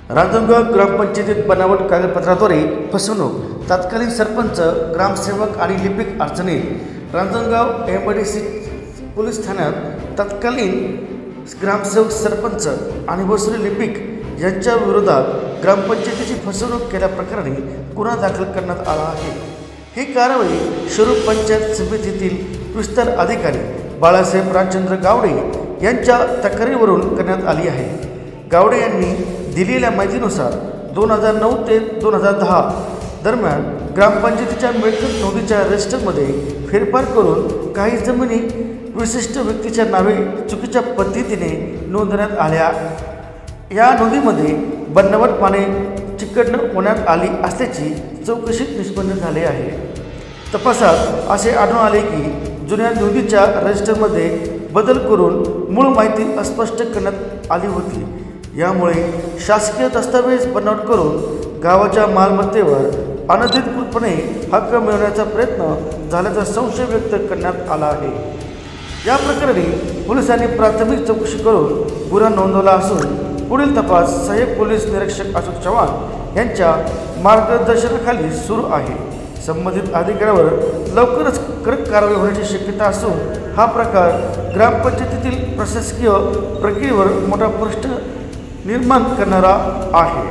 रांजणगाव ग्रामपंचायतीत बनावट कागदपत्राद्वारे फसवणूक, तत्कालीन सरपंच, ग्रामसेवक आणि लिपिक अडचणीत। रांजणगाव एमआयडीसी पोलीस ठाण्यात तत्कालीन ग्रामसेवक, सरपंच आणि वसुली लिपिक यांच्या विरोधात ग्रामपंचायतीची फसवणूक केल्याप्रकरणी गुन्हा दाखल करण्यात आला आहे। ही कारवाई शिरूर पंचायत समितीतील विस्तार अधिकारी बाळासाहेब रामचंद्र गावडे यांच्या तक्रारीवरून करण्यात आली आहे। गावडे यांनी दिलेल्या माहितीनुसार 2009 ते 2010 दरम्यान ग्रामपंचायतीच्या मिळकत नोंदीच्या रजिस्टरमध्ये फेरफार करून काही जमिनी विशिष्ट व्यक्तीच्या नावे चुकीच्या पद्धतीने नोंदवण्यात आल्या। या नोंदीमध्ये बनावट पाने चिकटण होण्यात आली असल्याची चौकशीत निष्पन्न झाले आहे। तपासात असे आढळून आले की जुन्या नोंदीच्या रजिस्टरमध्ये बदल करून मूळ माहिती अस्पष्ट करण्यात आली होती। यामुळे शासकीय दस्तावेज बनावट करून गावाच्या मालमत्तेवर अनधिकृतपणे हक्क मिळवण्याचा प्रयत्न झाल्याचा संशय व्यक्त करण्यात आला आहे। या प्रकरणी पोलिसांनी प्राथमिक चौकशी करून गुन्हा नोंदवला असून पुढील तपास सहाय्यक पोलीस निरीक्षक अशोक चव्हाण यांच्या मार्गदर्शनाखाली सुरू आहे। संबंधित अधिकाऱ्यावर लवकरच कडक कारवाई होण्याची शक्यता असून हा प्रकार ग्रामपंचायतीतील प्रशासकीय प्रक्रियेवर मोठा प्रश्न निर्माण करणारा आहे।